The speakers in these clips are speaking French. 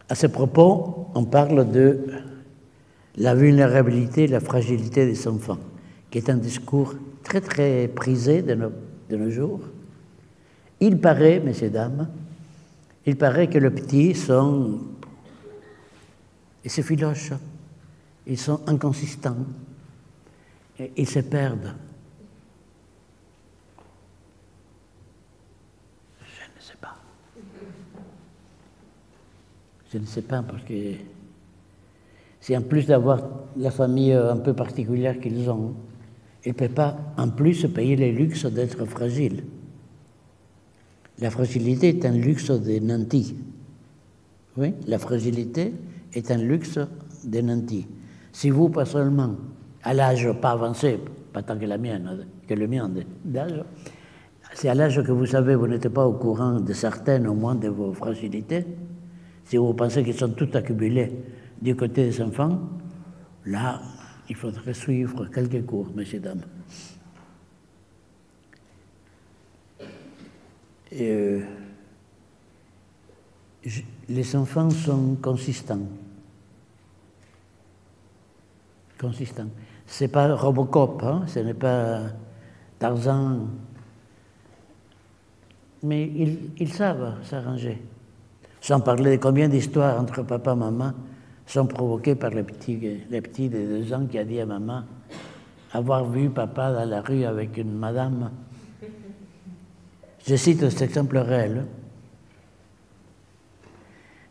À ce propos, on parle de la vulnérabilité et la fragilité des enfants, qui est un discours très très prisé de nos jours. Il paraît, messieurs, dames, il paraît que les petits sont, ils se filochent, ils sont inconsistants, et ils se perdent. Je ne sais pas. Je ne sais pas, parce que c'est en plus d'avoir la famille un peu particulière qu'ils ont, ils ne peuvent pas en plus se payer le luxe d'être fragiles. La fragilité est un luxe des nantis. Oui, la fragilité est un luxe des nantis. Si vous, pas seulement, à l'âge pas avancé, pas tant que la mienne, que le mien d'âge, c'est à l'âge que vous savez, vous n'êtes pas au courant de certaines, au moins, de vos fragilités. Si vous pensez qu'ils sont tous accumulés du côté des enfants, là, il faudrait suivre quelques cours, messieurs, dames. Les enfants sont consistants. Consistants. Ce n'est pas Robocop, hein? Ce n'est pas Tarzan. Mais ils savent s'arranger. Sans parler de combien d'histoires entre papa et maman sont provoquées par les petits de 2 ans qui a dit à maman avoir vu papa dans la rue avec une madame. Je cite cet exemple réel.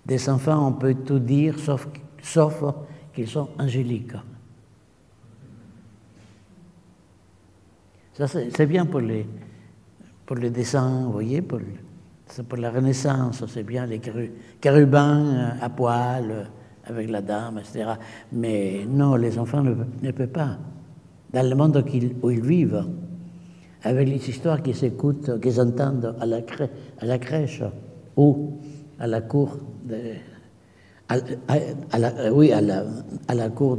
Des enfants, on peut tout dire, sauf qu'ils sont angéliques. Ça, c'est bien pour les dessins, vous voyez, pour la Renaissance, c'est bien les chérubins à poil, avec la dame, etc. Mais non, les enfants ne peuvent pas. Dans le monde où ils vivent, avec les histoires qu'ils s'écoutent, qu'ils entendent à la crèche ou à la cour à la cour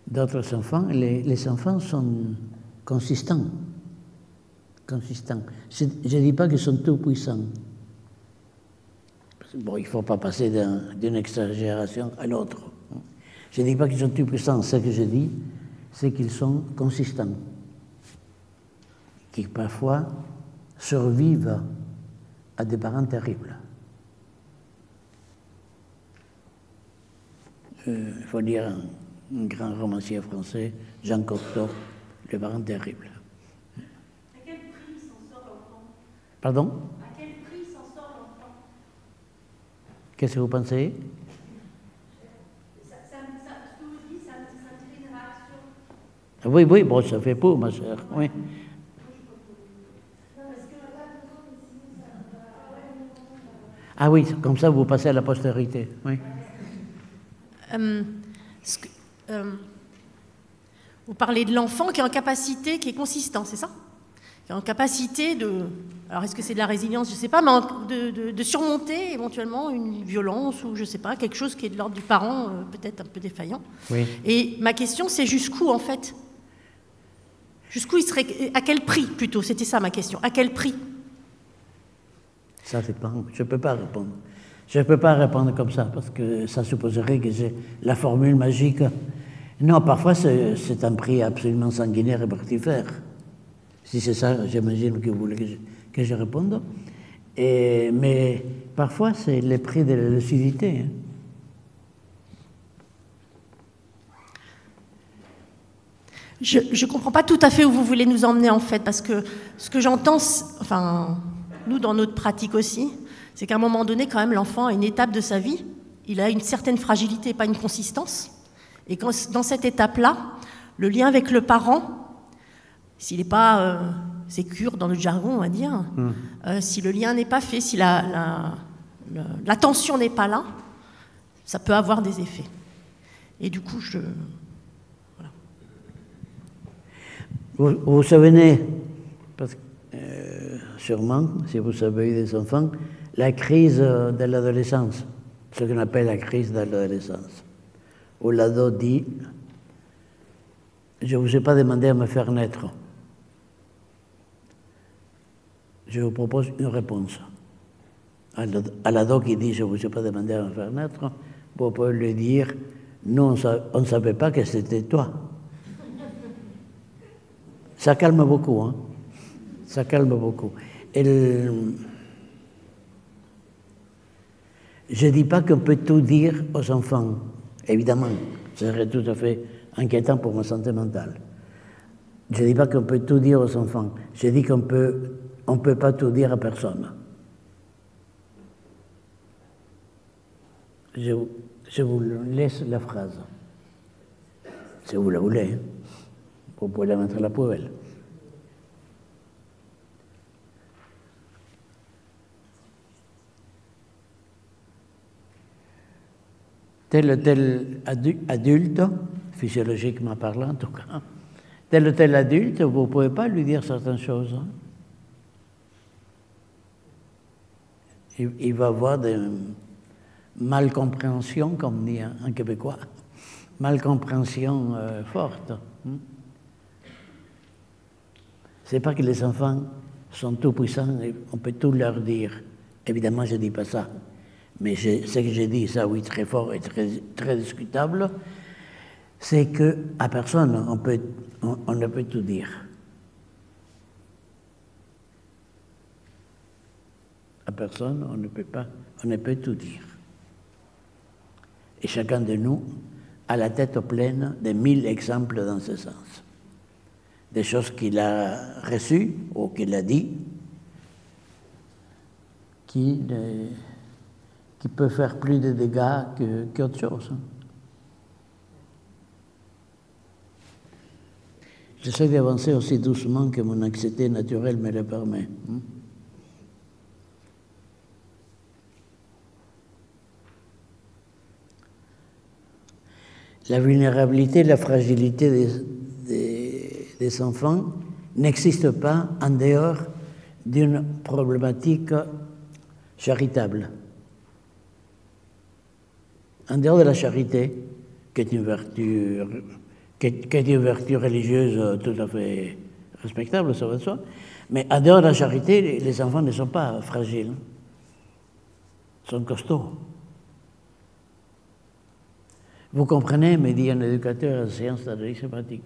d'autres enfants, les enfants sont consistants. Je ne dis pas qu'ils sont tout puissants. Bon, il ne faut pas passer d'une exagération à l'autre. Je ne dis pas qu'ils sont tout puissants. Ce que je dis, c'est qu'ils sont consistants, qui parfois survivent à des parents terribles. Il faut dire un grand romancier français, Jean Cocteau, le parent terrible. À quel prix s'en sort l'enfant? Pardon? À quel prix s'en sort l'enfant? Qu'est-ce que vous pensez? Ce que vous dites, ça crée une réaction. Oui, bon, ça fait pour, ma chère, oui. Ah oui, comme ça vous passez à la postérité, oui. Vous parlez de l'enfant qui est en capacité, qui est consistant, c'est ça? Qui est en capacité de... Alors, est-ce que c'est de la résilience? Je ne sais pas, mais de surmonter éventuellement une violence ou je ne sais pas, quelque chose qui est de l'ordre du parent, peut-être un peu défaillant. Oui. Et ma question, c'est jusqu'où, en fait? Jusqu'où il serait... À quel prix, plutôt? C'était ça, ma question. À quel prix? Ça dépend. Je ne peux pas répondre. Je ne peux pas répondre comme ça, parce que ça supposerait que j'ai la formule magique. Non, parfois, c'est un prix absolument sanguinaire et mortifère. Si c'est ça, j'imagine que vous voulez que je réponde. Mais parfois, c'est le prix de la lucidité. Je ne comprends pas tout à fait où vous voulez nous emmener, en fait, parce que ce que j'entends, enfin, nous, dans notre pratique aussi, c'est qu'à un moment donné, quand même, l'enfant a une étape de sa vie, il a une certaine fragilité, pas une consistance. Et dans cette étape-là, le lien avec le parent, s'il n'est pas sécure dans le jargon, on va dire, si le lien n'est pas fait, si l'attention n'est pas là, ça peut avoir des effets. Et du coup, voilà. Vous vous souvenez, parce que, sûrement, si vous avez eu des enfants, la crise de l'adolescence, ce qu'on appelle la crise de l'adolescence, où l'ado dit « Je ne vous ai pas demandé à me faire naître. Je vous propose une réponse. » à l'ado qui dit « je ne vous ai pas demandé à me faire naître », vous pouvez lui dire « non, on ne savait pas que c'était toi ». Ça calme beaucoup, hein. Ça calme beaucoup. Je ne dis pas qu'on peut tout dire aux enfants. Évidemment, ce serait tout à fait inquiétant pour ma santé mentale. Je ne dis pas qu'on peut tout dire aux enfants. Je dis qu'on ne peut pas tout dire à personne. Je vous laisse la phrase. Si vous la voulez, hein. Vous pouvez la mettre à la poubelle. Tel ou tel adulte, physiologiquement parlant en tout cas, tel ou tel adulte, vous ne pouvez pas lui dire certaines choses. Hein. Il va avoir des malcompréhensions, comme dit un Québécois, malcompréhensions fortes. C'est pas que les enfants sont tout puissants et on peut tout leur dire. Évidemment, je ne dis pas ça. Mais ce que j'ai dit, ça oui, très fort et très discutable, c'est qu'à personne, on ne peut tout dire. À personne, on ne peut tout dire. Et chacun de nous a la tête pleine de 1000 exemples dans ce sens. Des choses qu'il a reçues ou qu'il a dit, qui peut faire plus de dégâts qu'autre chose. J'essaie d'avancer aussi doucement que mon anxiété naturelle me le permet. La vulnérabilité, la fragilité des enfants n'existe pas en dehors d'une problématique charitable. En dehors de la charité, qui est une vertu religieuse tout à fait respectable, ça va de soi, mais en dehors de la charité, les enfants ne sont pas fragiles, ils sont costauds. Vous comprenez, me dit un éducateur en sciences d'analyse pratique,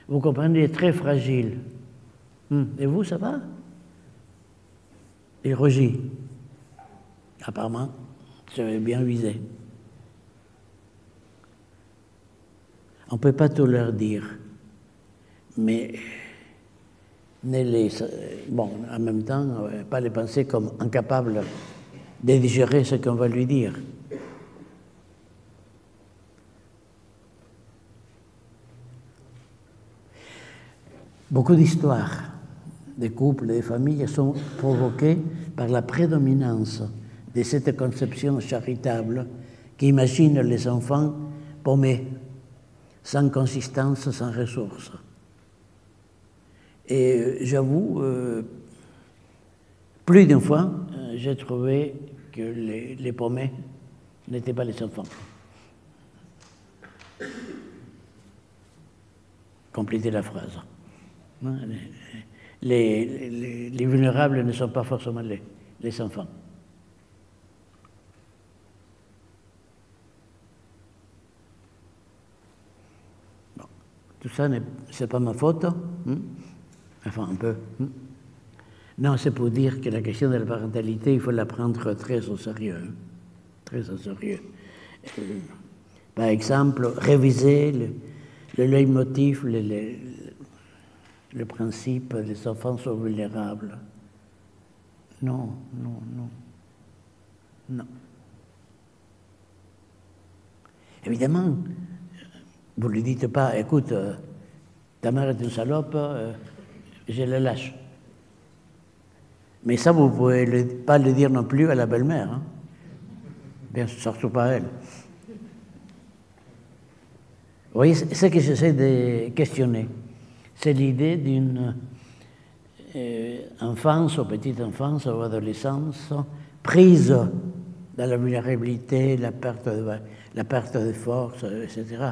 vous comprenez, il est très fragile. Et vous, ça va? Il rougit. Apparemment, j'avais bien visé. On ne peut pas tout leur dire, mais en même temps, pas les penser comme incapables de digérer ce qu'on va lui dire. Beaucoup d'histoires de couples et de familles sont provoquées par la prédominance de cette conception charitable qui imagine les enfants paumés, sans consistance, sans ressources. Et j'avoue, plus d'une fois, j'ai trouvé que les paumés n'étaient pas les enfants. Complétez la phrase. Les vulnérables ne sont pas forcément les enfants. Bon. Tout ça, c'est pas ma faute. Enfin, un peu. Non, c'est pour dire que la question de la parentalité, il faut la prendre très au sérieux. Très au sérieux. Par exemple, réviser le leitmotiv, le principe, les enfants sont vulnérables. Non. Évidemment, vous ne lui dites pas, écoute, ta mère est une salope, je la lâche. Mais ça, vous ne pouvez pas le dire non plus à la belle-mère. Hein? Bien, surtout pas à elle. Vous voyez, ce que j'essaie de questionner, c'est l'idée d'une enfance, ou petite enfance, ou adolescence, prise dans la vulnérabilité, la perte de force, etc.